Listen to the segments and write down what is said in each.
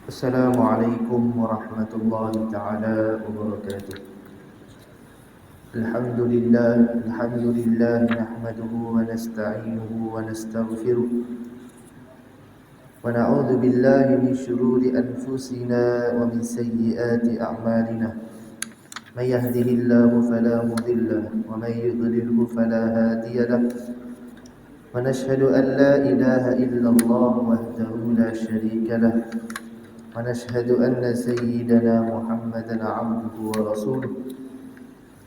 السلام عليكم ورحمة الله تعالى وبركاته. الحمد لله نحمده ونستعينه ونستغفره ونعوذ بالله من شرور أنفسنا ومن سيئات أعمالنا. من يهده الله فلا مضل له ومن يضلله فلا هادي له. ونشهد أن لا إله إلا الله وحده لا شريك له. ونشهد أن سيدنا محمدا عبده ورسوله.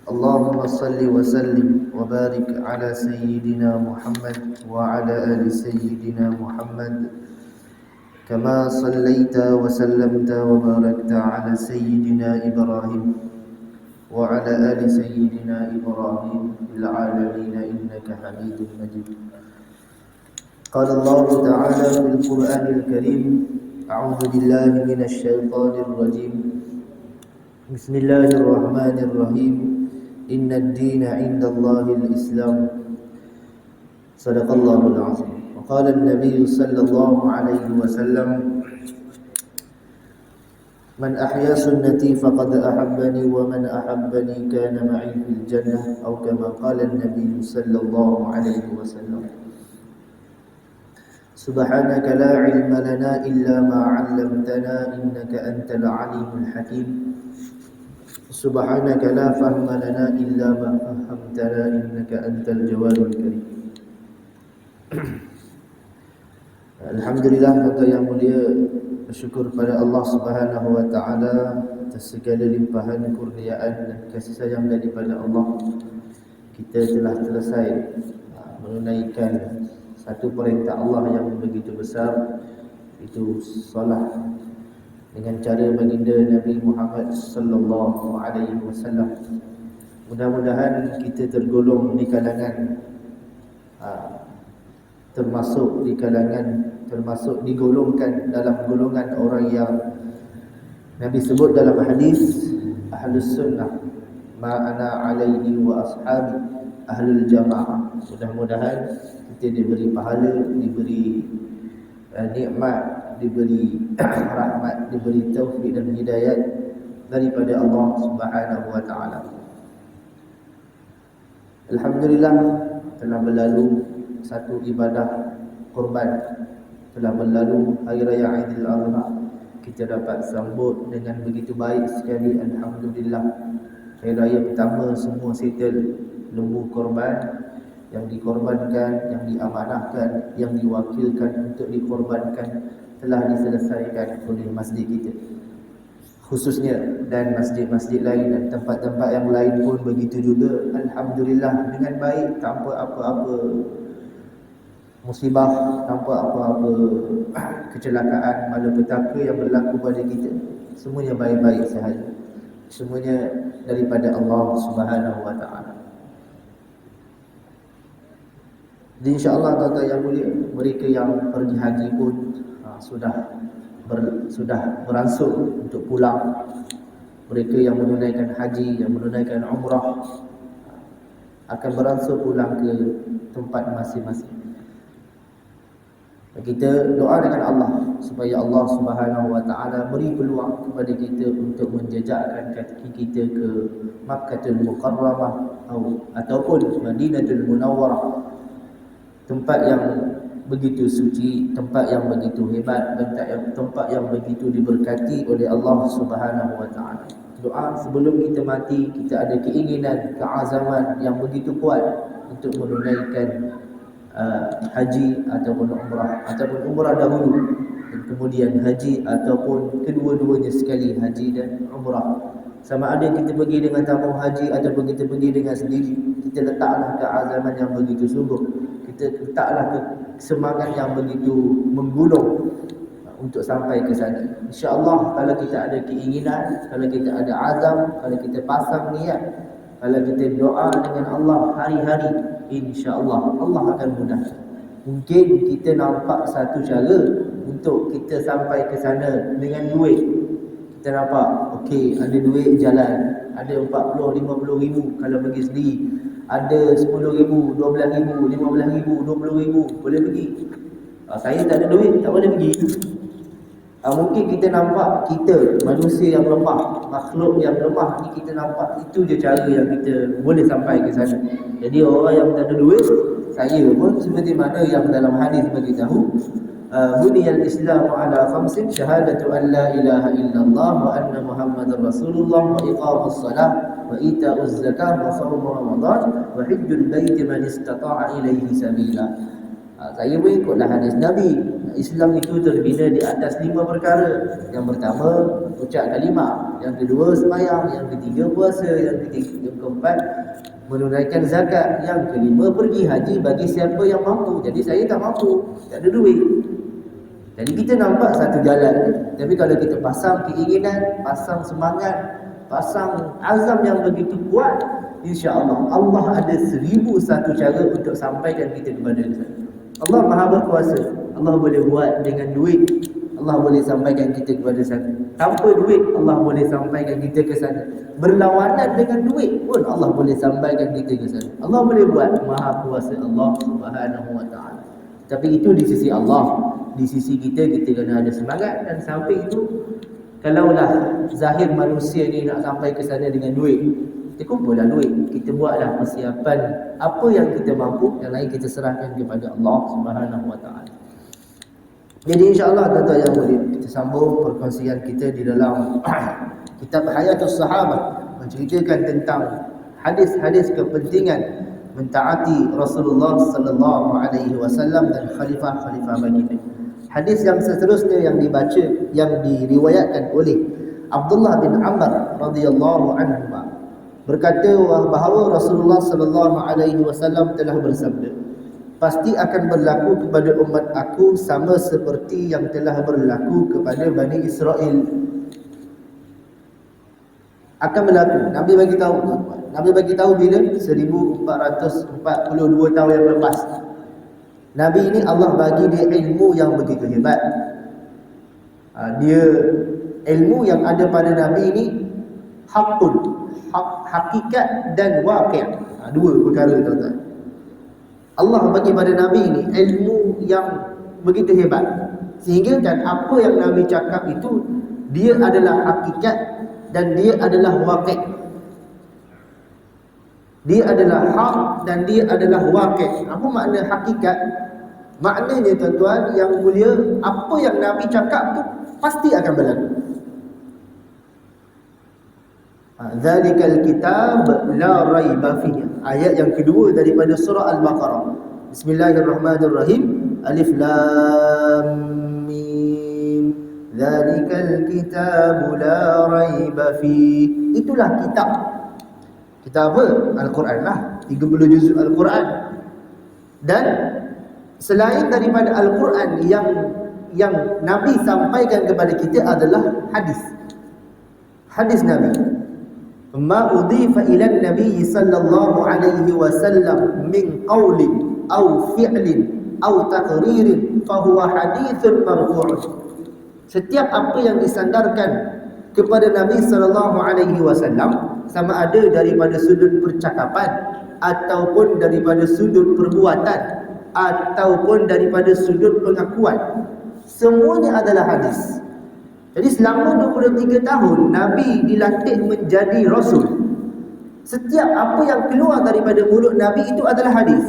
اللهم صل وسلم وبارك على سيدنا محمد وعلى آل سيدنا محمد كما صليت وسلمت وباركت على سيدنا إبراهيم وعلى آل سيدنا إبراهيم في العالمين إنك حميد مجيد. قال الله تعالى في القرآن الكريم: أعوذ بالله من الشيطان الرجيم. بسم الله الرحمن الرحيم. إن الدين عند الله الإسلام. صدق الله العظيم. وقال النبي صلى الله عليه وسلم: من أحيا سنتي فقد أحبني ومن أحبني كان معي في الجنة، أو كما قال النبي صلى الله عليه وسلم. سبحانك لا علم لنا إلا ما علمتنا إنك أنت العليم الحكيم. سبحانك لا فهم لنا إلا ما فهمتنا إنك أنت الجواد الكريم. Alhamdulillah, kata yang mulia, bersyukur pada Allah Subhanahu wa taala atas segala limpahan kurniaan dan kasih sayang daripada Allah. Kita telah selesai menunaikan satu perintah Allah yang begitu besar, itu solat dengan cara baginda Nabi Muhammad sallallahu alaihi wasallam. Mudah-mudahan kita tergolong di kalangan termasuk digolongkan dalam golongan orang yang Nabi sebut dalam hadis ahlus sunnah, ma ana alaihi wa ashabi ahlul jamaah. Mudah-mudahan kita diberi pahala, diberi nikmat, diberi rahmat, diberi taufik dan hidayat daripada Allah Subhanahu wa taala. Alhamdulillah, telah berlalu satu ibadah kurban, telah berlalu hari raya Aidil Adha. Kita dapat sambut dengan begitu baik sekali, alhamdulillah. Hari raya pertama semua settle, lembu korban yang dikorbankan, yang diamanahkan, yang diwakilkan untuk dikorbankan telah diselesaikan oleh masjid kita khususnya, dan masjid-masjid lain dan tempat-tempat yang lain pun begitu juga, alhamdulillah, dengan baik, tanpa apa-apa musibah, tanpa apa-apa kecelakaan, malapetaka yang berlaku pada kita. Semuanya baik-baik sahaja, semuanya daripada Allah Subhanahu wa taala. Jadi insya-Allah, tuan-tuan yang mulia, mereka yang pergi haji pun sudah beransur untuk pulang. Mereka yang menunaikan haji, yang menunaikan umrah akan beransur pulang ke tempat masing-masing. Kita doa dengan Allah supaya Allah Subhanahu wa taala beri peluang kepada kita untuk menjejakkan kaki kita ke Makkahul Mukarramah ataupun Madinatul Munawwarah, tempat yang begitu suci, tempat yang begitu hebat, dan tempat yang begitu diberkati oleh Allah Subhanahu wa taala. Doa sebelum kita mati, kita ada keinginan, keazaman yang begitu kuat untuk menunaikan haji ataupun umrah dahulu, dan kemudian haji ataupun kedua-duanya sekali, haji dan umrah. Sama ada kita pergi dengan tamu haji ataupun kita pergi dengan sendiri, kita letaklah keazaman yang begitu sungguh, kita letaklah semangat yang begitu menggulung untuk sampai ke sana. InsyaAllah, kalau kita ada keinginan, kalau kita ada azam, kalau kita pasang niat, kalau kita doa dengan Allah hari-hari, insya-Allah Allah akan mudahkan. Mungkin kita nampak satu cara untuk kita sampai ke sana dengan duit. Kita nampak, okey, ada duit jalan, ada 40, 50 ribu kalau pergi sendiri, ada 10 ribu, 12 ribu, 15 ribu, 20 ribu, boleh pergi. Saya tak ada duit, tak boleh pergi. Mungkin kita nampak kita manusia yang lemah, makhluk yang lemah ni kita nampak itu je cara yang kita boleh sampai ke sana. Jadi orang yang tak ada duit, saya pun seperti mana yang dalam hadis beritahu, buniyal Islam ala khamsin, syahadatu an la ilaha illallah wa anna Muhammadar Rasulullah wa iqamus salah wa ita'uz zakah wa shaum Ramadan wa hajjul bait man istata'a ilaihi sabila. Saya pun ikutlah hadis Nabi. Islam itu terbina di atas 5 perkara. Yang pertama, ucap kalimah. Yang kedua, sembahyang. Yang ketiga, puasa. Yang keempat, menunaikan zakat. Yang kelima, pergi haji bagi siapa yang mampu. Jadi saya tak mampu, tak ada duit. Jadi kita nampak satu jalan. Tapi kalau kita pasang keinginan, pasang semangat, pasang azam yang begitu kuat, insya-Allah Allah ada 1001 cara untuk sampaikan kita kepada sana. Allah Maha berkuasa. Allah boleh buat dengan duit, Allah boleh sampaikan kita kepada sana. Tanpa duit, Allah boleh sampaikan kita ke sana. Berlawanan dengan duit pun Allah boleh sampaikan kita ke sana. Allah boleh buat. Maha kuasa Allah Subhanahu wa taala. Tapi itu di sisi Allah. Di sisi kita, kita kena ada semangat. Dan sampai itu, kalaulah zahir manusia ni nak sampai ke sana dengan duit, kita kumpullah duit, kita buatlah persiapan apa yang kita mampu, yang lain kita serahkan kepada Allah Subhanahu wa taala. Jadi insya-Allah tuan-tuan yang mulia, kita sambung perkongsian kita di dalam kitab Hayatus Sahabat, menceritakan tentang hadis-hadis kepentingan mentaati Rasulullah sallallahu alaihi wasallam dan khalifah-khalifah baginda. Hadis yang seterusnya yang dibaca, yang diriwayatkan oleh Abdullah bin Amr radhiyallahu anhu, berkata bahawa Rasulullah sallallahu alaihi wasallam telah bersabda, pasti akan berlaku kepada umat aku sama seperti yang telah berlaku kepada Bani Israel. Akan berlaku. Nabi bagi tahu. Nabi bagi tahu bila 1442 tahun yang lepas. Nabi ini Allah bagi dia ilmu yang begitu hebat. Dia ilmu yang ada pada Nabi ini hakun, hakikat dan waqi'. Dua perkara tuan-tuan. Allah bagi pada Nabi ini ilmu yang begitu hebat, sehingga dan apa yang Nabi cakap itu dia adalah hakikat dan dia adalah waqi'. Dia adalah hak dan dia adalah waqi'. Apa makna hakikat? Maknanya tuan-tuan yang mulia, apa yang Nabi cakap tu pasti akan berlaku. Zalikal kitab la raiba fihi. Ayat yang kedua daripada surah Al-Baqarah. Bismillahirrahmanirrahim. Alif lam mim. Zalikal kitab la raiba fihi. Itulah kitab. Kitab apa? Al-Quran lah. 30 juzuk Al-Quran. Dan selain daripada Al-Quran yang Nabi sampaikan kepada kita adalah hadis. Hadis Nabi. Ma udhifa ila an-nabi sallallahu alaihi wasallam min qawlin aw fi'lin aw taqririn fa huwa haditsun marfu'. Setiap apa yang disandarkan kepada Nabi sallallahu alaihi wasallam, sama ada daripada sudut percakapan ataupun daripada sudut perbuatan ataupun daripada sudut pengakuan, semuanya adalah hadis. Jadi selama 23 tahun Nabi dilantik menjadi Rasul, setiap apa yang keluar daripada mulut Nabi itu adalah hadis.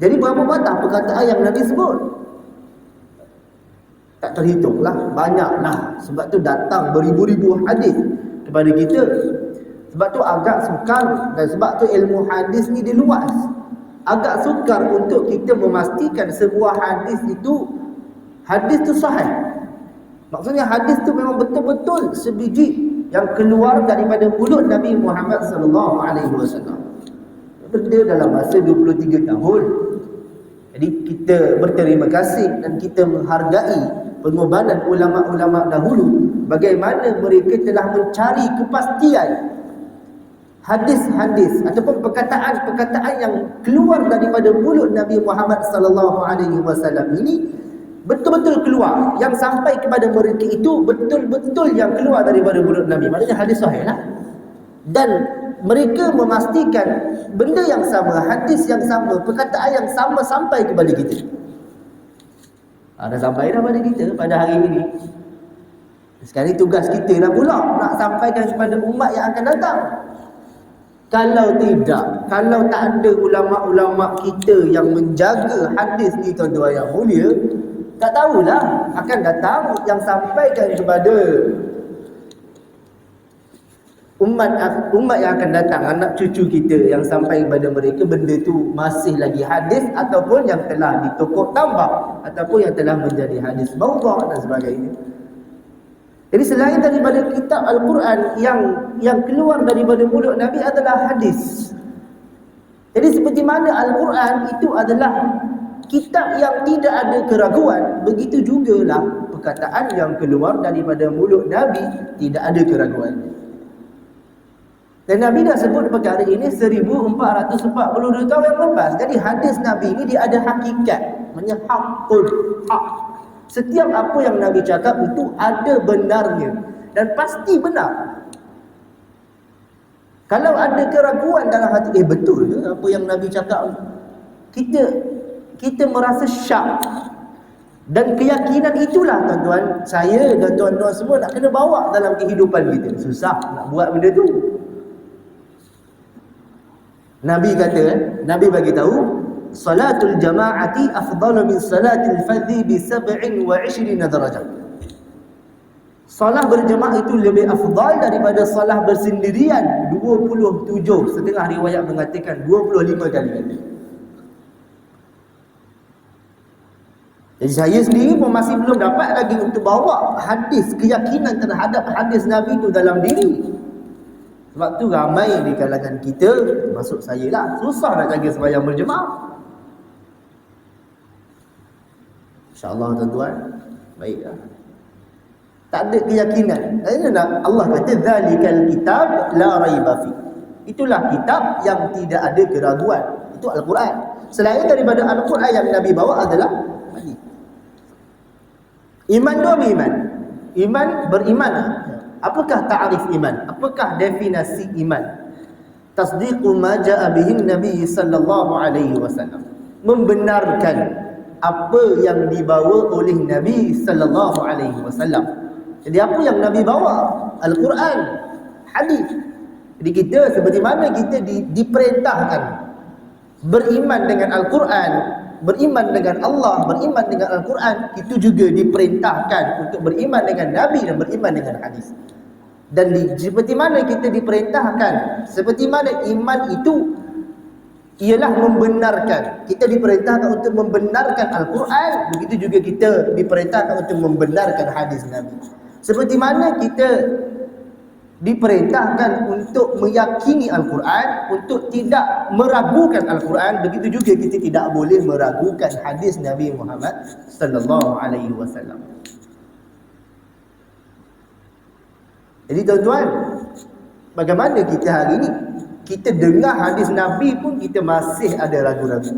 Jadi berapa banyak perkataan yang Nabi sebut? Tak terhitunglah, banyaklah. Sebab tu datang beribu-ribu hadis kepada kita. Sebab tu agak sukar, dan sebab tu ilmu hadis ni dia luas. Agak sukar untuk kita memastikan sebuah hadis itu sahih. Maksudnya hadis tu memang betul-betul sebiji yang keluar daripada mulut Nabi Muhammad sallallahu alaihi wasallam. Benda dalam masa 23 tahun. Jadi kita berterima kasih dan kita menghargai pengorbanan ulama-ulama dahulu, bagaimana mereka telah mencari kepastian hadis-hadis ataupun perkataan-perkataan yang keluar daripada mulut Nabi Muhammad sallallahu alaihi wasallam ini betul-betul keluar, yang sampai kepada mereka itu betul-betul yang keluar daripada mulut Nabi. Maknanya hadis sahih lah. Dan mereka memastikan benda yang sama, hadis yang sama, perkataan yang sama sampai kepada kita. Dah sampai dah pada kita pada hari ini. Sekarang ni tugas kita lah pula nak sampaikan kepada umat yang akan datang. Kalau tidak, kalau tak ada ulama-ulama kita yang menjaga hadis ni tuan-tuan yang mulia, tak tahulah akan datang yang sampaikan kepada umat yang akan datang, anak cucu kita, yang sampai kepada mereka benda tu masih lagi hadis ataupun yang telah ditokok tambah ataupun yang telah menjadi hadis maudhu' dan sebagainya. Jadi selain daripada kitab Al-Quran yang keluar daripada mulut Nabi adalah hadis. Jadi seperti mana Al-Quran itu adalah kitab yang tidak ada keraguan, begitu jugalah perkataan yang keluar daripada mulut Nabi tidak ada keraguan. Dan Nabi dah sebut perkara ini 1442 tahun yang lepas. Jadi hadis Nabi ini dia ada hakikat, namanya haqqul haq. Setiap apa yang Nabi cakap itu ada benarnya dan pasti benar. Kalau ada keraguan dalam hati, betul ke apa yang Nabi cakap? Kita merasa syak. Dan keyakinan itulah tuan-tuan, saya dan tuan-tuan semua nak kena bawa dalam kehidupan kita. Susah nak buat benda tu. Nabi kata, Nabi bagi tahu, salatul jama'ati afdalu min salatil fadhi bi 27 darajah. Salah berjemaah itu lebih afdal daripada salah bersendirian 27. Setengah riwayat mengatakan 25 kali. Jadi saya sendiri pun masih belum dapat lagi untuk bawa hadis, keyakinan terhadap hadis Nabi itu dalam diri. Sebab tu ramai di kalangan kita, termasuk saya lah, susah nak jaga sembahyang berjemaah. InsyaAllah tuan-tuan, baiklah. Tak ada keyakinan. Allah kata zalikal kitab la raiba fi. Itulah kitab yang tidak ada keraguan. Itu Al-Quran. Selain daripada Al-Quran yang Nabi bawa adalah hadis. Iman dua beriman. Iman beriman. Apakah ta'rif iman? Apakah definisi iman? Tasdiqu ma ja'a bihi Nabi sallallahu alaihi wasallam. Membenarkan apa yang dibawa oleh Nabi sallallahu alaihi wasallam. Jadi apa yang Nabi bawa? Al-Quran, hadis. Jadi kita seperti mana kita diperintahkan beriman dengan Al-Quran, beriman dengan Allah, beriman dengan Al-Quran, itu juga diperintahkan untuk beriman dengan Nabi dan beriman dengan hadis. Dan seperti mana kita diperintahkan, seperti mana iman itu ialah membenarkan. Kita diperintahkan untuk membenarkan Al-Quran, begitu juga kita diperintahkan untuk membenarkan hadis Nabi. Seperti mana kita diperintahkan untuk meyakini Al-Quran, untuk tidak meragukan Al-Quran, begitu juga kita tidak boleh meragukan hadis Nabi Muhammad sallallahu alaihi wasallam. Jadi tuan-tuan, bagaimana kita hari ini? Kita dengar hadis Nabi pun kita masih ada ragu-ragu.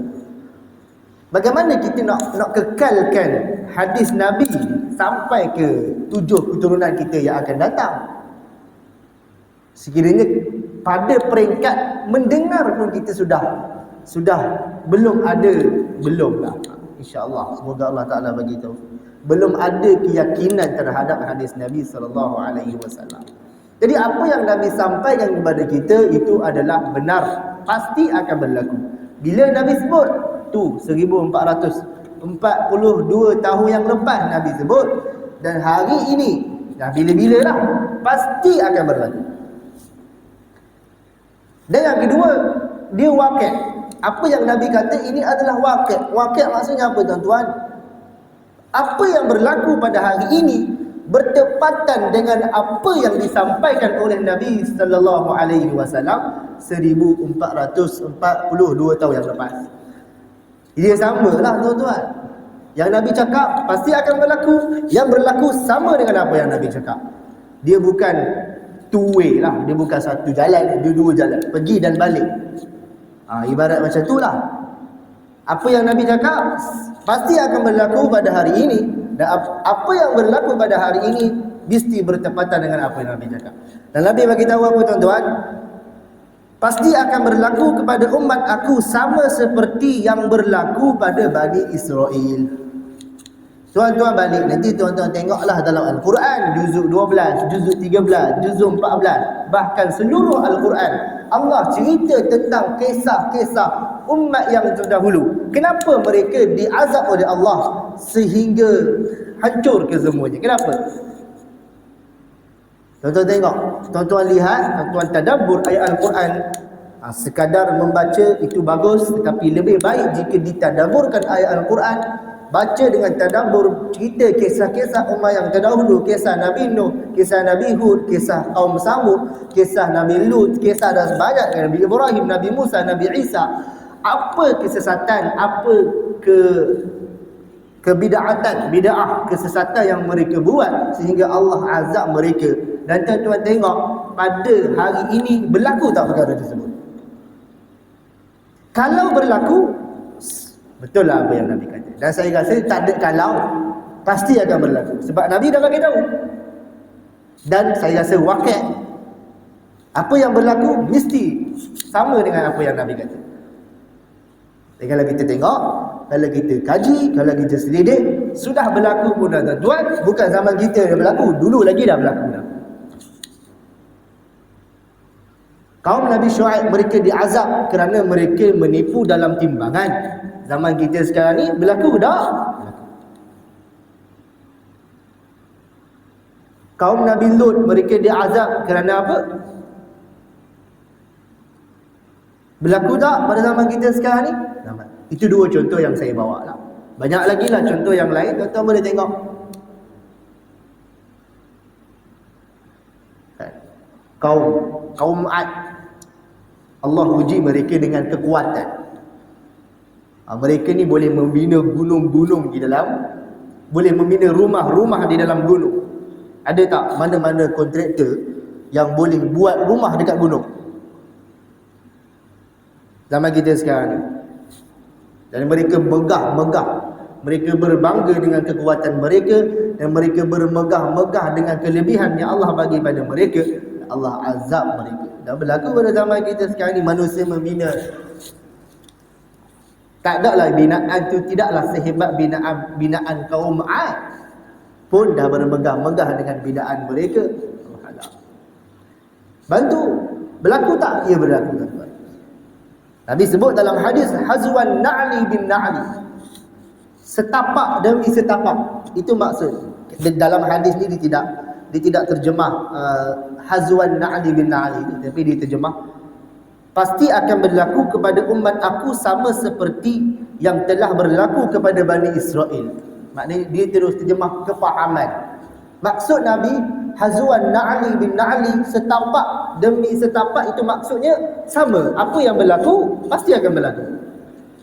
Bagaimana kita nak kekalkan hadis Nabi sampai ke 7 keturunan kita yang akan datang? Sekiranya pada peringkat mendengar pun kita sudah belum lah. InsyaAllah, semoga Allah Ta'ala bagi tahu. Belum ada keyakinan terhadap hadis Nabi sallallahu alaihi wasallam. Jadi apa yang Nabi sampaikan kepada kita itu adalah benar, pasti akan berlaku. Bila Nabi sebut tu 1442 tahun yang lepas Nabi sebut, dan hari ini dah bila-bila lah, pasti akan berlaku. Dan yang kedua, dia waqi'. Apa yang Nabi kata ini adalah waqi'. Waqi' maksudnya apa tuan-tuan? Apa yang berlaku pada hari ini bertepatan dengan apa yang disampaikan oleh Nabi sallallahu alaihi wasallam 1442 tahun yang lepas. Dia samalah tuan-tuan. Yang Nabi cakap pasti akan berlaku, yang berlaku sama dengan apa yang Nabi cakap. Dia bukan two way lah, dia bukan satu jalan, dia dua jalan, pergi dan balik. Ibarat macam itulah. Apa yang Nabi cakap pasti akan berlaku pada hari ini, dan apa yang berlaku pada hari ini mesti bertepatan dengan apa yang Nabi cakap. Dan Nabi bagi tahu apa tuan-tuan? Pasti akan berlaku kepada umat aku sama seperti yang berlaku pada Bani Israel. Tuan-tuan balik, nanti tuan-tuan tengoklah dalam Al-Quran, juzuk 12, juzuk 13, juzuk 14, bahkan seluruh Al-Quran, Allah cerita tentang kisah-kisah umat yang terdahulu. Kenapa mereka diazab oleh Allah sehingga hancur kesemuanya? Kenapa? Tuan-tuan tengok, tuan-tuan lihat, tuan-tuan tadabbur ayat Al-Quran. Sekadar membaca itu bagus, tetapi lebih baik jika ditadabburkan ayat Al-Quran. Baca dengan tadabbur cerita kisah-kisah umat yang terdahulu, kisah Nabi Nuh, kisah Nabi Hud, kisah kaum Samud, kisah Nabi Lut, kisah dan sebanyak Nabi Ibrahim, Nabi Musa, Nabi Isa. Apa kesesatan, apa bid'ah kesesatan yang mereka buat sehingga Allah azab mereka. Dan tuan-tuan tengok, pada hari ini berlaku tak perkara tersebut? Kalau berlaku, betul lah apa yang Nabi kata. Dan saya rasa tak ada kalau, pasti akan berlaku. Sebab Nabi dah bagi tahu. Dan saya rasa wakil, apa yang berlaku mesti sama dengan apa yang Nabi kata. Dan kalau kita tengok, kalau kita kaji, kalau kita selidik, sudah berlaku pun tuan-tuan. Bukan zaman kita dah berlaku, dulu lagi dah berlaku dah. Kaum Nabi Syuaib, mereka diazab kerana mereka menipu dalam timbangan. Zaman kita sekarang ni berlaku dah. Kaum Nabi Lut, mereka diazab kerana apa? Berlaku tak pada zaman kita sekarang ni? Itu dua contoh yang saya bawa lah. Banyak lagi lah contoh yang lain, tuan-tuan boleh tengok. Kaum Ad, Allah uji mereka dengan kekuatan. Mereka ni boleh membina gunung-gunung di dalam, boleh membina rumah-rumah di dalam gunung. Ada tak mana-mana kontraktor yang boleh buat rumah dekat gunung? Zaman kita sekarang ni. Dan mereka megah-megah, mereka berbangga dengan kekuatan mereka, dan mereka bermegah-megah dengan kelebihan yang Allah bagi pada mereka. Allah azab mereka. Dah berlaku pada zaman kita sekarang ni, manusia membina. Tak adalah binaan tu, tidaklah sehebat binaan kaum Ad pun dah bermegah-megah dengan binaan mereka. Bantu, berlaku tak? Ya, berlaku, tuan-tuan. Nabi sebut dalam hadis, hazwan na'li bin na'li, setapak demi setapak. Itu maksud. Dalam hadis ni dia tidak terjemah hazwan na'li bin na'li, tapi dia terjemah pasti akan berlaku kepada umat aku sama seperti yang telah berlaku kepada Bani Israel. Maknanya dia terus terjemah kefahaman. Maksud Nabi hazwan na'li bin na'li, setapak demi setapak, itu maksudnya sama. Apa yang berlaku pasti akan berlaku.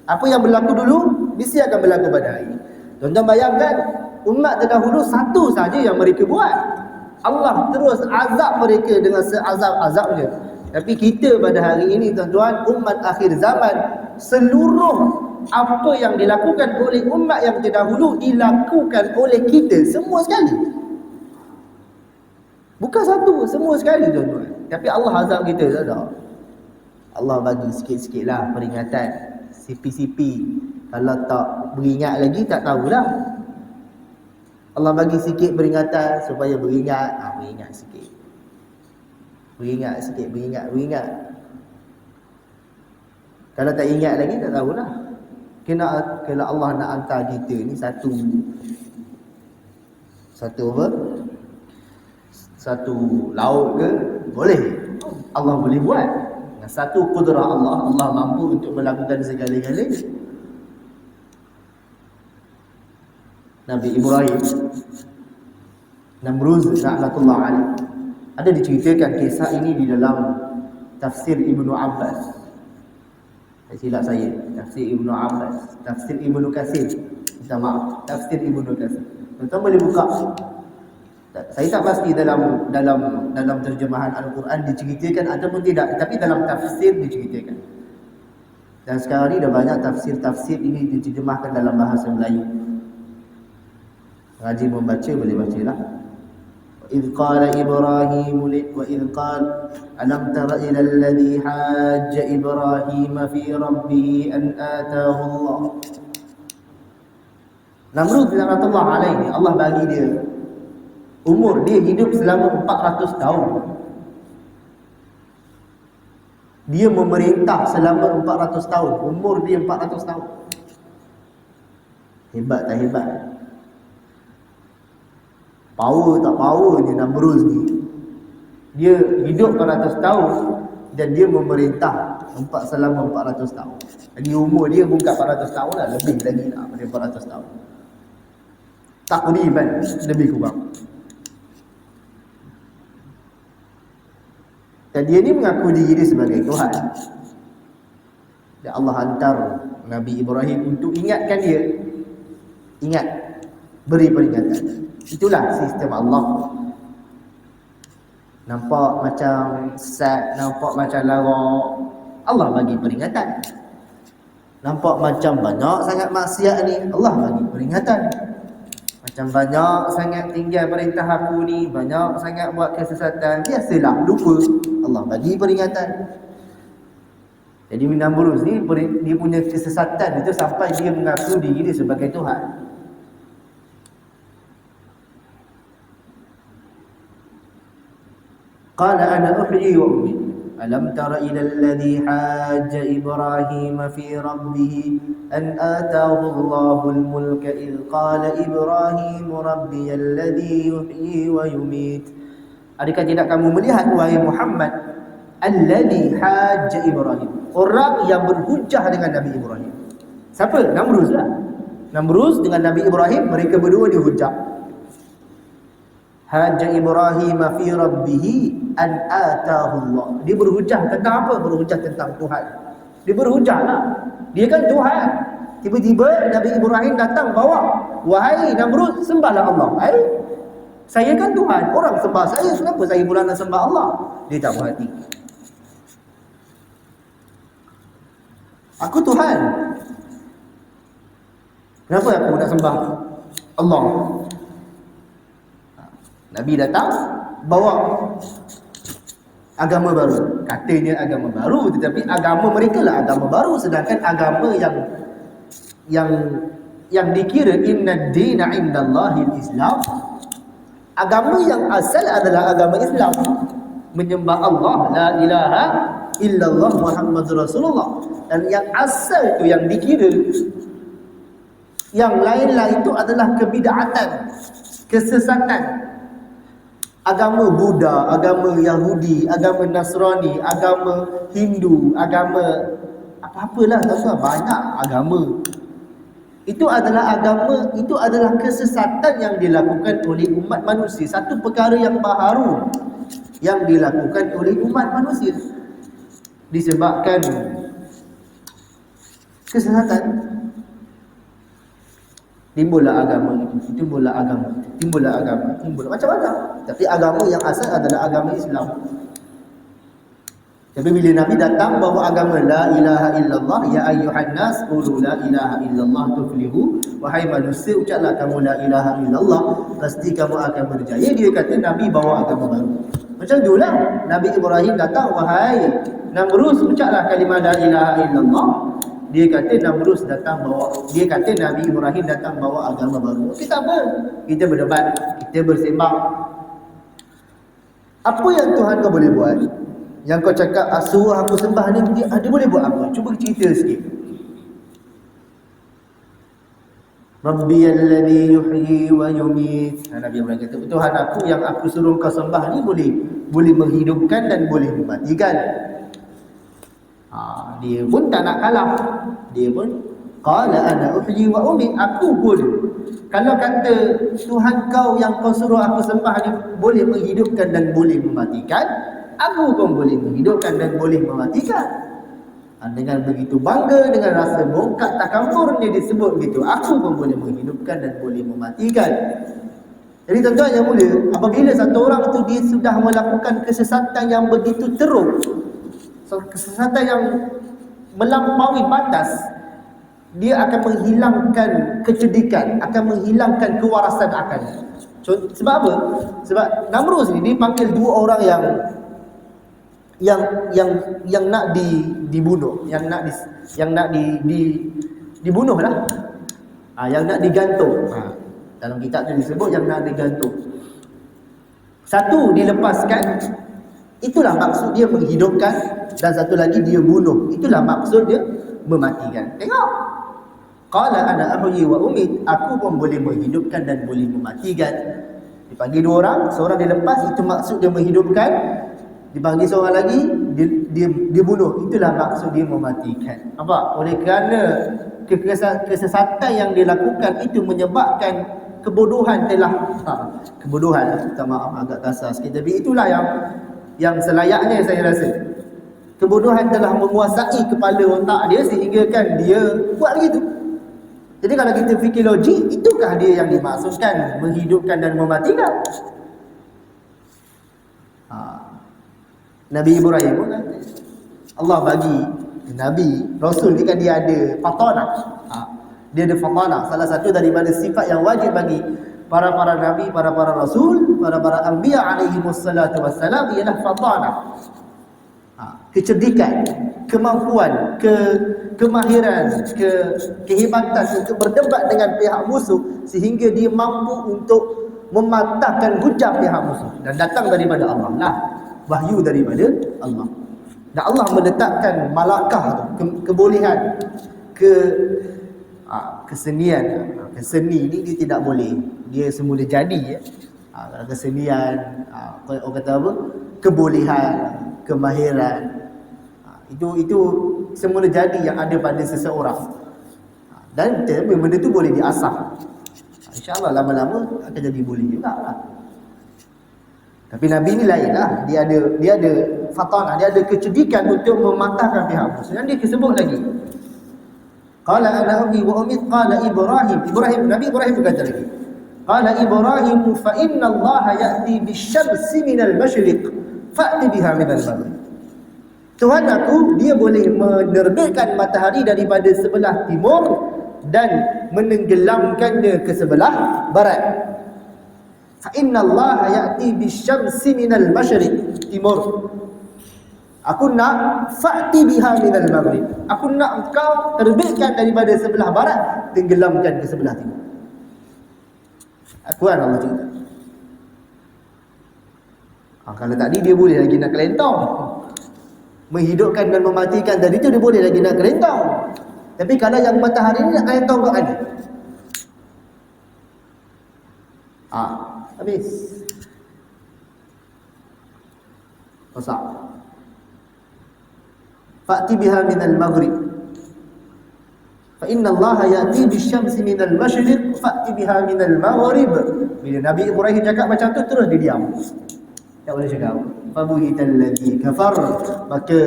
Apa yang berlaku dulu mesti akan berlaku pada hari ini. Tuan-tuan bayangkan, umat terdahulu satu saja yang mereka buat, Allah terus azab mereka dengan seazab-azabnya. Tapi kita pada hari ini, tuan-tuan, umat akhir zaman, seluruh apa yang dilakukan oleh umat yang terdahulu dilakukan oleh kita semua sekali. Bukan satu, semua sekali, tuan-tuan. Tapi Allah azab kita, tak ada. Allah bagi sikit-sikit lah peringatan, sipi-sipi. Kalau tak beringat lagi, tak tahulah. Allah bagi sikit peringatan supaya beringat. Beringat sikit. Beringat sikit, beringat. Kalau tak ingat lagi, tak tahulah. Kalau Allah nak hantar kita ni satu apa? Satu laut ke, boleh. Allah boleh buat. Satu kudrah Allah, Allah mampu untuk melakukan segala-galanya. Nabi Ibrahim, Namruz laknatullah alaih, ada diceritakan kisah ini di dalam tafsir Ibnu Abbas. Silap saya, tafsir Ibnu Abbas, tafsir Ibnu Katsir. Minta maaf, tafsir Ibnu Katsir. Tuan-tuan boleh buka. Saya tak pasti dalam terjemahan Al-Quran diceritakan ataupun tidak, tapi dalam tafsir diceritakan. Dan sekarang ni dah banyak tafsir-tafsir ini diterjemahkan dalam bahasa Melayu. Rajin membaca boleh bacalah. وَإِذْ قَالَ إِبْرَاهِيمُ وَإِذْ قَالَ أَلَمْ تَرَ إِلَى الَّذِي حَاجَّ إِبْرَاهِيمَ فِي رَبِّهِ أَنْ آتَاهُ اللَّهُ Namrud laknatullah alaihi, Allah bagi dia umur, dia hidup selama 400 tahun. Dia memerintah selama 400 tahun. Umur dia 400 tahun. Hebat tak hebat? Power tak power ni Namrud ni. Dia hidup 400 tahun dan dia memerintah selama 400 tahun. Jadi umur dia bukan 400 tahun lah, lebih lagi lah daripada 400 tahun. Takriban lebih kurang. Dan dia ni mengaku diri dia sebagai Tuhan. Dan Allah hantar Nabi Ibrahim untuk ingatkan dia. Ingat, beri peringatan. Itulah sistem Allah. Nampak macam sesat, nampak macam larak, Allah bagi peringatan. Nampak macam banyak sangat maksiat ni, Allah bagi peringatan. Macam banyak sangat tinggal perintah aku ni, banyak sangat buat kesesatan, biasalah lupa, Allah bagi peringatan. Jadi Namrud ni dia punya kesesatan itu sampai dia mengaku diri dia sebagai Tuhan. Qala ana uhyi wa umiit. Alam tara ila alladhi hajja Ibrahim fi rabbih an ataahu Allahu al-mulka idh qala Ibrahim rabbi alladhi yuhyi wa yumiit. Adakah tidak kamu melihat wahai Muhammad alladhi hajja Ibrahim, orang yang berhujah dengan Nabi Ibrahim. Siapa? Namrud lah. Namrud dengan Nabi Ibrahim, mereka berdua dihujah. Hajja Ibrahim fi rabbih an ataahu Allah. Dia berhujah tentang apa? Berhujah tentang Tuhan. Dia berhujah lah. Dia kan Tuhan. Tiba-tiba Nabi Ibrahim datang bawa, wahai Namrud, sembahlah Allah. Saya kan Tuhan, orang sembah saya, kenapa saya pula nak sembah Allah? Dia tak berhati. Aku Tuhan, kenapa aku nak sembah Allah? Nabi datang bawa agama baru. Katanya agama baru, tetapi agama mereka lah agama baru, sedangkan agama yang dikira inna ad-dina 'indallahi al-Islam. Agama yang asal adalah agama Islam. Menyembah Allah, la ilaha illallah Muhammadur Rasulullah. Dan yang asal tu yang dikira, yang lain-lain itu adalah kebid'atan, kesesatan. Agama Buddha, agama Yahudi, agama Nasrani, agama Hindu, agama apa-apalah, tuan-tuan, banyak agama. Itu adalah agama, itu adalah kesesatan yang dilakukan oleh umat manusia. Satu perkara yang baharu yang dilakukan oleh umat manusia. Disebabkan kesesatan, timbullah agama itu, timbullah agama, timbullah macam-macam. Tapi agama yang asal adalah agama Islam. Tapi bila Nabi datang bawa agama la ilaha illallah, ya ayyuhan nas qulu la ilaha illallah tuflihu, wahai manusia ucaplah kamu la ilaha illallah, pasti kamu akan berjaya. Dia kata Nabi bawa agama baru. Macam itulah Nabi Ibrahim datang, wahai Namrud ucaplah kalimah la ilaha illallah. Dia kata Namrud datang bawa, dia kata Nabi Ibrahim datang bawa agama baru. Kita apa? Kita berdebat, kita bersembang. Apa yang Tuhan kau boleh buat? Yang kau cakap suruh aku sembah ni, dia boleh buat apa? Cuba cerita sikit. Rabbi alladhi yuhyi wa yumiit. Nabi Ibrahim kata, Tuhan aku yang aku suruh kau sembah ni boleh menghidupkan dan boleh mematikan. Dia pun tak nak kalah. Dia pun qala ana uhyi wa umiit. Aku pun, kalau kata Tuhan kau yang kau suruh aku sembah ni boleh menghidupkan dan boleh mematikan, aku pun boleh menghidupkan dan boleh mematikan. Dengan begitu bangga, dengan rasa bongkak takabur dia disebut gitu. Aku pun boleh menghidupkan dan boleh mematikan. Jadi tuan-tuan yang mulia, apabila satu orang tu dia sudah melakukan kesesatan yang begitu teruk, kesesatan yang melampaui batas, dia akan menghilangkan kecerdikan, akan menghilangkan kewarasan akal. Sebab apa? Sebab Namrud ni dipanggil dua orang yang nak dibunuh, yang nak dibunuh lah. Yang nak digantung. Dalam kitab tu disebut yang nak digantung. Satu dilepaskan, itulah maksud dia menghidupkan, dan satu lagi dia bunuh, itulah maksud dia mematikan. Tengok. Qala ana ahyi wa umit, aku pun boleh menghidupkan dan boleh mematikan. Dipanggil dua orang, seorang dilepas, itu maksud dia menghidupkan. Dipanggil seorang lagi, dia bunuh, itulah maksud dia mematikan. Nampak? Oleh kerana kesesatan yang dilakukan itu menyebabkan kebodohan telah kebodohan, minta maaf agak kasar sikit, tapi itulah yang selayaknya saya rasa. Kebodohan telah menguasai kepala otak dia sehingga kan dia buat begitu. Jadi kalau kita fikir logik, itukah dia yang dimaksudkan menghidupkan dan mematikan. Nabi Ibrahim pun kan, Allah bagi Nabi, Rasul ni kan dia ada fatanah. Dia ada fatanah. Salah satu daripada sifat yang wajib bagi para Nabi, para Rasul, para Anbiya alaihi wassalatu wassalam ialah fatanah. Kecerdikan, kemampuan, kemahiran, kehebatan untuk berdebat dengan pihak musuh sehingga dia mampu untuk mematahkan hujah pihak musuh, dan datang daripada Allah lah, wahyu daripada Allah. Dan Allah meletakkan malakah tu, kebolehan, kesenian. Keseni ni dia tidak boleh, dia semula jadi ya. Kalau kesenian, orang kata apa, kebolehan, kemahiran, itu semula jadi yang ada pada seseorang, dan benda tu boleh diasah. InsyaAllah lama-lama akan jadi boleh juga lah. Tapi Nabi ni lain lah, dia ada fatanah, dia ada kecerdikan untuk mematahkan pihak musuh. Dan dia disebut lagi, qala ana abi wa umit, qala Ibrahim, Nabi Ibrahim berkata lagi, qala Ibrahim fa inna Allah ya'ti bisyamsi minal masyriq fa'ti biha minal maghrib. Tuhan aku, dia boleh menerbitkan matahari daripada sebelah timur dan menenggelamkannya ke sebelah barat. Fa inna Allah ya'ti bisyamsi minal masyriq, timur. Aku nak fa'ti biha minal maghrib. Aku nak engkau terbitkan daripada sebelah barat, tenggelamkan ke sebelah timur. Aku Allah cerita. Kalau tadi dia boleh lagi nak kelentong, menghidupkan dan mematikan tadi tu dia boleh lagi nak kelentong. Tapi kalau yang matahari ni nak kelentong kat mana? Habis. Rosak. Fa'ti biha minal maghrib. Fa inna Allah ya'ti bisyamsi minal masyriq fa'ti biha minal maghrib. Bila Nabi Ibrahim cakap macam tu, terus dia diam. Tak boleh cakap. Fabuhital ladzi kafar, maka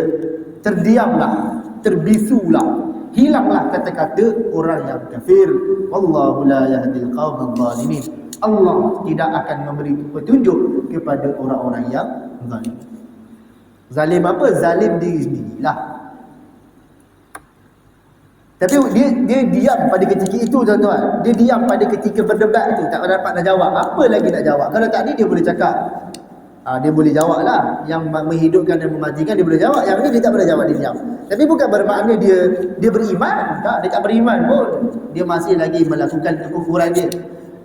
terdiamlah, terbisulah, hilanglah kata-kata orang yang kafir. Wallahu la yahdil qaumal zalimin. Allah tidak akan memberi petunjuk kepada orang-orang yang zalim. Zalim apa? Zalim diri sendirilah. Tapi dia diam pada ketika itu, tuan-tuan. Dia diam pada ketika berdebat tu, tak dapat nak jawab. Apa lagi nak jawab? Kalau tadi dia boleh cakap, dia boleh jawab lah. Yang menghidupkan dan mematikan dia boleh jawab. Yang ni dia tak boleh jawab, dia diam. Tapi bukan bermakna dia beriman. Tak, dia tak beriman pun. Dia masih lagi melakukan kekufuran dia.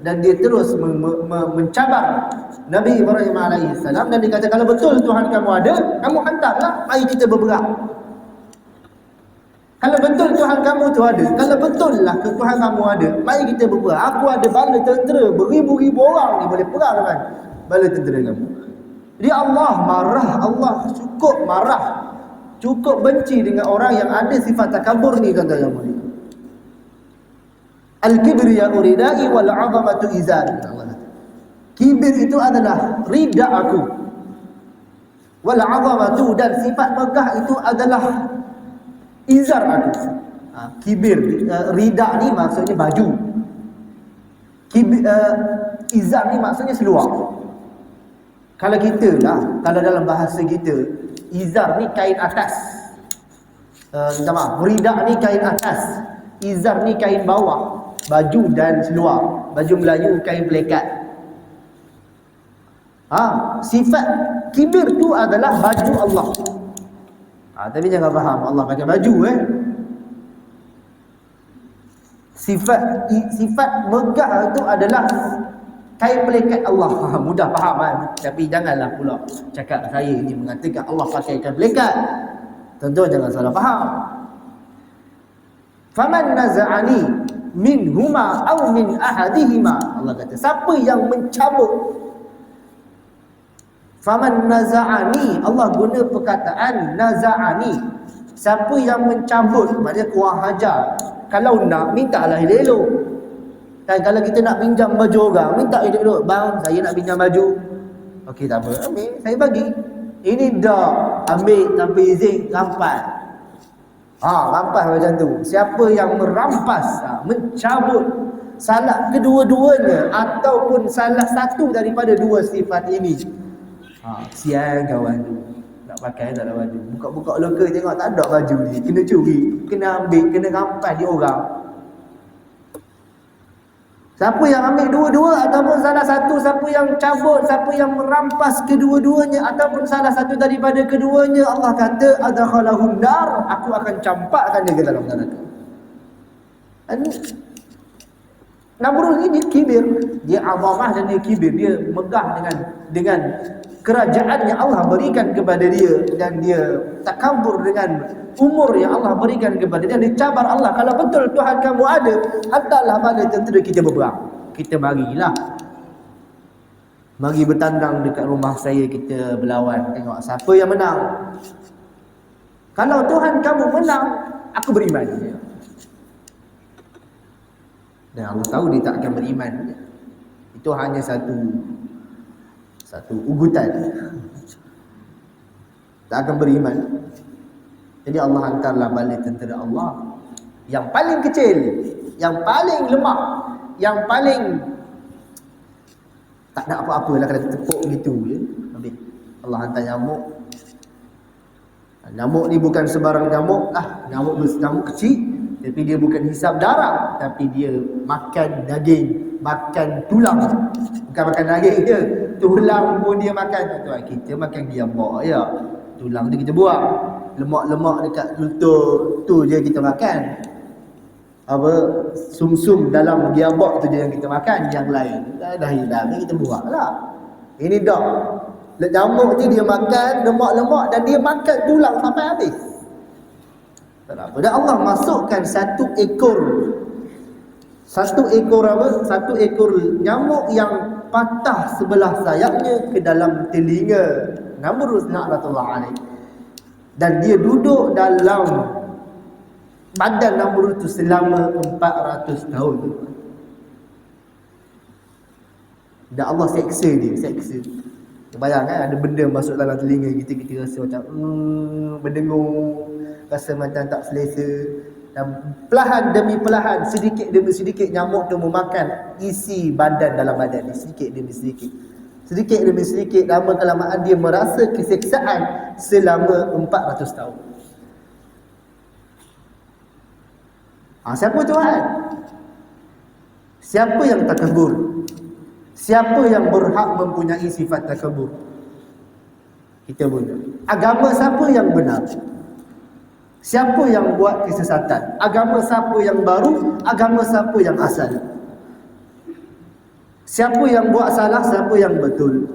Dan dia terus mencabar Nabi Ibrahim AS. Dan dia kata, kalau betul Tuhan kamu ada, kamu hantarlah, mari kita berperang. Kalau betul Tuhan kamu tu ada, kalau betul lah Tuhan kamu ada, mari kita berperang. Aku ada bala tentera, beribu-ribu orang ni boleh perang dengan bala tentera kamu. Jadi Allah marah, Allah cukup marah, cukup benci dengan orang yang ada sifat takabur ni, tuan-tuan yang mulia. Al-kibriya'u ridai wal 'azamatu izari. Kibir itu adalah rida aku. Wal 'azamatu, dan sifat megah itu adalah izar aku. Kibir, rida ni maksudnya baju. Izar ni maksudnya seluar. Kalau kita lah, kalau dalam bahasa kita, izar ni kain atas. Minta maaf, rida ni kain atas, izar ni kain bawah. Baju dan seluar. Baju Melayu kain pelekat. Sifat kibir tu adalah baju Allah. Tapi jangan faham Allah pakai baju Sifat megah itu adalah kain pelikat Allah. Mudah faham kan? Tapi janganlah pula cakap saya ini mengatakan Allah pakai kain pelikat. Tentu jangan salah faham. Faman naza'ani minhuma aw min ahadihima. Allah kata siapa yang mencabut. Faman naza'ani, Allah guna perkataan naza'ani. Siapa yang mencabut, maknanya kurang hajar. Kalau nak, mintalah elok-elok. Dan kalau kita nak pinjam baju orang, minta elok-elok. Bang, saya nak pinjam baju. Okey, tak apa. Ambil, saya bagi. Ini dah ambil tanpa izin, rampas. Rampas macam tu. Siapa yang merampas, mencabut salah kedua-duanya ataupun salah satu daripada dua sifat ini. Sial kawan tu. Nak pakai tak ada baju. Buka-buka loker tengok tak ada baju ni. Kena curi, kena ambil, kena rampas dia orang. Siapa yang ambil dua-dua ataupun salah satu, siapa yang cabut, siapa yang merampas kedua-duanya ataupun salah satu daripada keduanya, Allah kata adkhalahun nar, aku akan campakkan dia ke dalam neraka. Namrud ini kibir, dia azamah dan dia kibir, dia megah dengan kerajaan yang Allah berikan kepada dia dan dia takabur dengan umur yang Allah berikan kepada dia. Dia cabar Allah, kalau betul Tuhan kamu ada, hantarlah bala tentera kita berperang. Kita marilah. Mari bertandang dekat rumah saya, kita berlawan, tengok siapa yang menang. Kalau Tuhan kamu menang, aku beriman. Dan Allah tahu dia tak akan beriman. Itu hanya satu ugutan. Tak akan beriman. Jadi Allah hantarlah balik tentera Allah yang paling kecil, yang paling lemah, yang paling tak ada apa-apa lah, kena tepuk gitu je. Habis Allah hantar nyamuk. Nyamuk ni bukan sebarang nyamuk lah. Nyamuk kecil, tapi dia bukan hisap darah, tapi dia makan daging, makan tulang. Bukan makan daging je, tulang pun dia makan. Tuan, kita makan giabok ya. Tulang tu kita buang. Lemak-lemak dekat lutut tu je kita makan. Apa sum-sum dalam giabok tu je yang kita makan, yang lain dah hilang ni kita buanglah. Ini dak. Nyamuk ni dia makan lemak-lemak dan dia makan tulang sampai habis. Tak apa. Dan Allah masukkan satu ekor apa? Satu ekor nyamuk yang patah sebelah sayapnya ke dalam telinga Namrud laknatullah alaih. Dan dia duduk dalam badan Namrud itu selama 400 tahun. Dan Allah seksa dia, seksa. Bayangkan ada benda masuk dalam telinga kita rasa macam berdengung, rasa macam tak selesa. Dan perlahan demi perlahan, sedikit demi sedikit nyamuk tu memakan isi badan dalam badan ni, sedikit demi sedikit. Sedikit demi sedikit, lama kelamaan dia merasa keseksaan selama 400 tahun. Siapa Tuhan? Siapa yang takabur? Siapa yang berhak mempunyai sifat takabur? Kita punya. Agama siapa yang benar? Siapa yang buat kesesatan? Agama siapa yang baru? Agama siapa yang asal? Siapa yang buat salah? Siapa yang betul?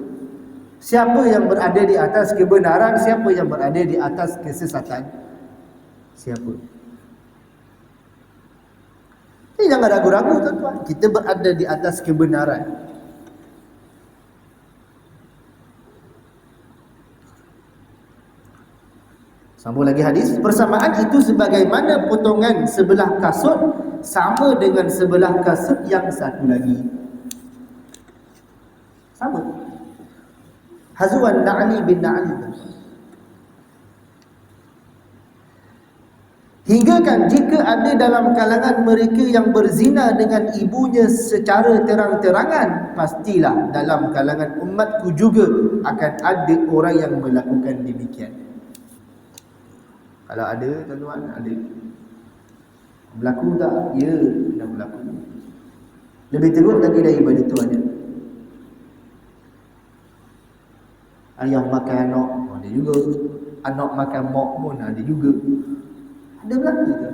Siapa yang berada di atas kebenaran? Siapa yang berada di atas kesesatan? Siapa? Jadi jangan ragu-ragu tuan-tuan. Kita berada di atas kebenaran. Sambung lagi hadis, persamaan itu sebagaimana potongan sebelah kasut sama dengan sebelah kasut yang satu lagi. Sama. Hazuan na'li bin na'li. Hinggakan jika ada dalam kalangan mereka yang berzina dengan ibunya secara terang-terangan, pastilah dalam kalangan umatku juga akan ada orang yang melakukan demikian. Kalau ada tuan-tuan, ada. Berlaku tak? Ya, dah berlaku. Lebih teruk lagi daripada tu ada. Ayah makan anak, ada juga. Anak makan mak pun ada juga. Ada berlaku tu.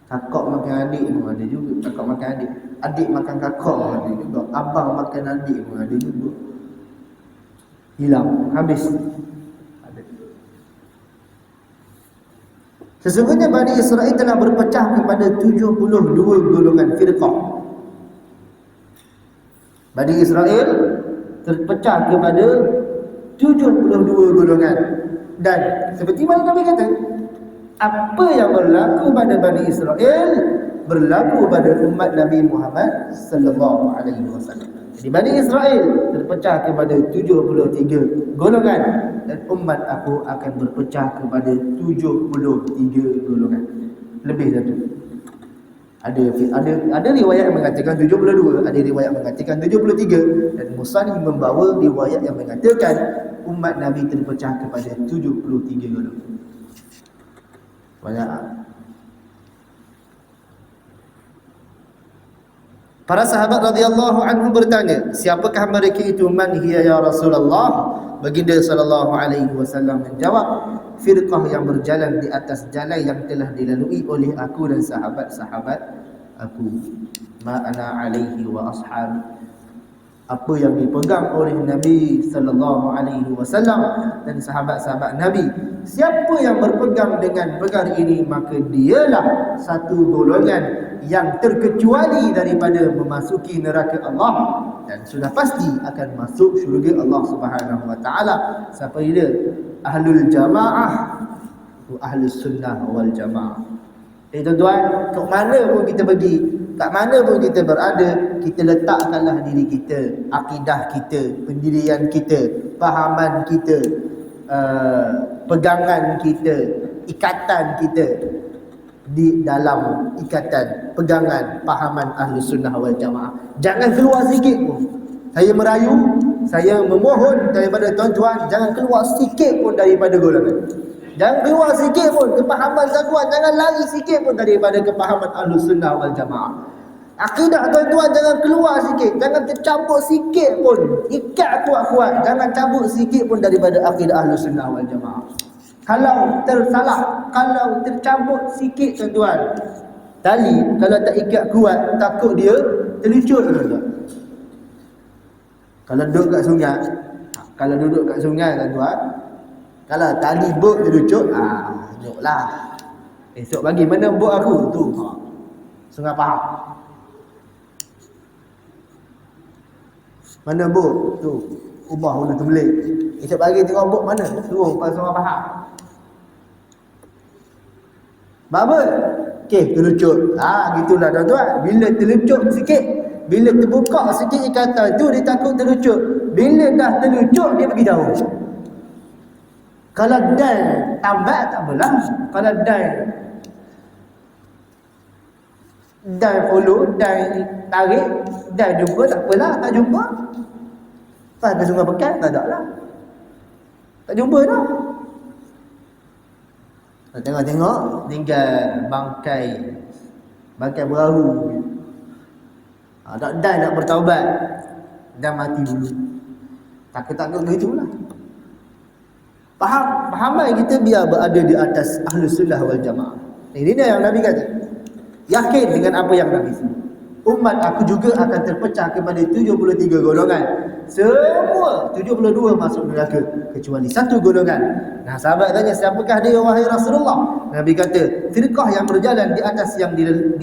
Kakak makan adik pun ada juga. Kakak makan adik, adik makan kakak pun ada juga. Abang makan adik pun ada juga. Hilang, habis. Ada. Sesungguhnya Bani Israel telah berpecah kepada 72 golongan firqah. Bani Israel terpecah kepada 72 golongan. Dan seperti mana Nabi kata, apa yang berlaku pada Bani Israel berlaku pada umat Nabi Muhammad sallallahu alaihi wasallam. Jadi Bani Israel terpecah kepada 73 golongan dan umat aku akan berpecah kepada 73 golongan. Lebih satu. Ada riwayat yang mengatakan 72, ada riwayat mengatakan 73 dan Musannif membawa riwayat yang mengatakan umat Nabi terpecah kepada 73 golongan. Banyak. Para sahabat radhiyallahu anhum bertanya, siapakah mereka itu? Man hiya ya Rasulullah? Baginda sallallahu alaihi wasallam menjawab, firqah yang berjalan di atas jalan yang telah dilalui oleh aku dan sahabat-sahabat aku. Ma ana alaihi wa ashab. Apa yang dipegang oleh Nabi sallallahu alaihi wasallam dan sahabat-sahabat Nabi. Siapa yang berpegang dengan perkara ini, maka dialah satu golongan yang terkecuali daripada memasuki neraka Allah dan sudah pasti akan masuk syurga Allah Subhanahu wa taala. Siapa dia? Ahlul jamaah, ahlus sunnah wal jamaah. Tuan-tuan, ke mana pun kita pergi, kat mana pun kita berada, kita letakkanlah diri kita, akidah kita, pendirian kita, fahaman kita, pegangan kita, ikatan kita di dalam ikatan, pegangan, fahaman Ahlus Sunnah wal Jamaah. Jangan keluar sikit pun. Saya merayu, saya memohon daripada tuan-tuan, jangan keluar sikit pun daripada golongan. Jangan keluar sikit pun kepahaman tuan-tuan, jangan lari sikit pun daripada kepahaman Ahlus Sunnah wal Jamaah. Akidah tuan-tuan jangan keluar sikit, jangan tercampur sikit pun. Ikat kuat-kuat, jangan cabut sikit pun daripada akidah Ahlus Sunnah wal Jamaah. Kalau tersalah, kalau tercampur sikit tuan-tuan, tali kalau tak ikat kuat, takut dia terlucut tuan-tuan. Kalau duduk kat sungai, tuan-tuan, kalau tali bot terlucut, nyoklah. Esok bagi mana bot aku tu? Sungai Pahang. Mana bot tu? Ubah hulu Temelik. Esok bagi tengok bot mana? Suruh pas Sungai Pahang. Baba, okey, terlucut. Gitulah tuan-tuan. Bila terlucut sikit, bila terbuka sikit ikatan tu, dia takut terlucut. Bila dah terlucut, dia pergi jauh. Kalau dan tambah tak apalah. Kalau dan follow, dan tarik, dan jumpa tak apalah, tak jumpa. Pas ke Sungai Pekan, tak ada lah. Tak jumpa dah. Tengok-tengok tinggal bangkai perahu. Dan nak bertaubat, dan mati dulu. Takut-takut begitulah. Pahaman kita biar berada di atas Ahlus Sunnah wal Jamaah. Ini dia yang Nabi kata. Yakin dengan apa yang Nabi sebut. Umat aku juga akan terpecah kepada 73 golongan. Semua 72 masuk neraka kecuali satu golongan. Nah, sahabat tanya, siapakah dia wahai Rasulullah? Nabi kata, firqah yang berjalan di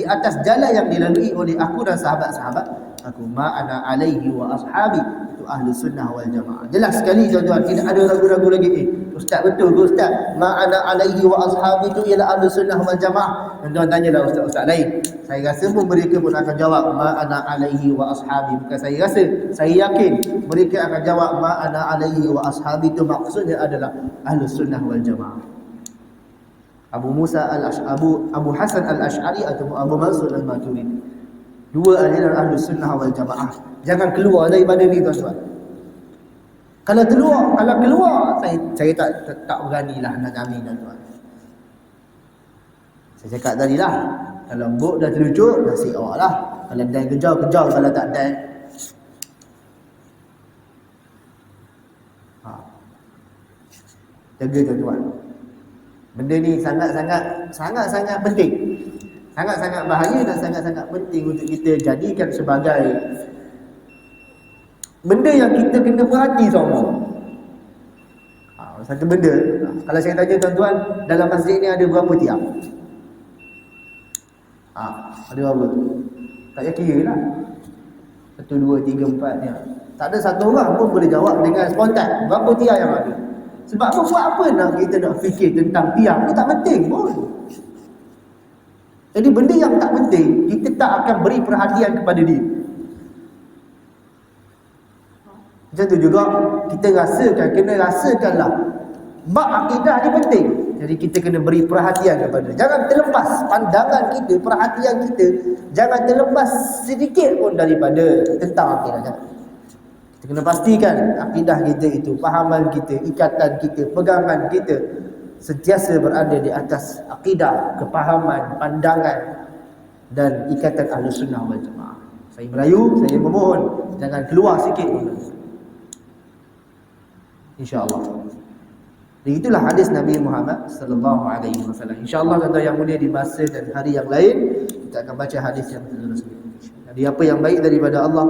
atas jalan yang dilalui oleh aku dan sahabat-sahabat aku. Ma ana alaihi wa ashabi. Itu Ahlus Sunnah wal Jamaah. Jelas sekali tuan-tuan, tidak ada ragu-ragu lagi. Ustaz, betul ke Ustaz? Ma ana alaihi wa ashabi itu ialah Ahlus Sunnah wal Jamaah. Dan tuan tanyalah ustaz-ustaz lain. Saya rasa pun mereka pun akan jawab ma ana alaihi wa ashabi. Bukan saya rasa, saya yakin mereka akan jawab ma ana alaihi wa ashabi, itu maksudnya adalah Ahlus Sunnah wal Jamaah. Abu Hasan al-Ash'ari atau Abu Mansur al-Maturidi, dua aliran Ahlus Sunnah wal Jamaah. Jangan keluar daripada ni tuan-tuan. Kalau keluar, saya tak beranilah nak jamin tuan-tuan. Saya cakap tadi lah, kalau bot dah terlucut, nasib awak lah. Kalau dan kejar, kalau tak dan. Jaga tuan-tuan. Benda ni sangat-sangat penting. Sangat-sangat bahaya dan sangat-sangat penting untuk kita jadikan sebagai benda yang kita kena perhati semua. Satu benda, kalau saya tanya tuan-tuan, dalam masjid ni ada berapa tiang? Ada berapa? Tak payah kira lah. 1, 2, 3, 4 tiang. Tak ada satu orang pun boleh jawab dengan spontan berapa tiang yang ada. Sebab apa, buat apa nak kita nak fikir tentang tiang ni, tak penting pun. Jadi benda yang tak penting, kita tak akan beri perhatian kepada dia. Macam tu juga kita rasakan, kena rasakanlah bab akidah ni penting. Jadi kita kena beri perhatian kepada. Jangan terlepas pandangan kita, perhatian kita, jangan terlepas sedikit pun daripada tentang akidah. Kita kena pastikan akidah kita itu, fahaman kita, ikatan kita, pegangan kita sentiasa berada di atas akidah, kepahaman, pandangan dan ikatan Ahlussunnah wal Jamaah. Saya merayu, saya memohon jangan keluar sikit pun. InsyaAllah. Dan itulah hadis Nabi Muhammad sallallahu alaihi wasallam. InsyaAllah tuan-tuan yang mulia, di masa dan hari yang lain kita akan baca hadis yang seterusnya. Jadi apa yang baik daripada Allah,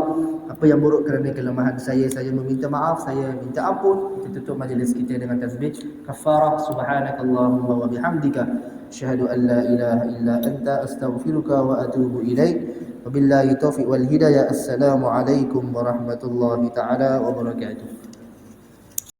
apa yang buruk kerana kelemahan saya meminta maaf, saya minta ampun. Kita tutup majlis kita dengan tasbih kafarah. Subhanakallahumma wa bihamdika asyhadu an la ilaha illa anta astaghfiruka wa atubu ilaik. Wabillahi taufiq wal hidayah. Assalamualaikum warahmatullahi taala wabarakatuh.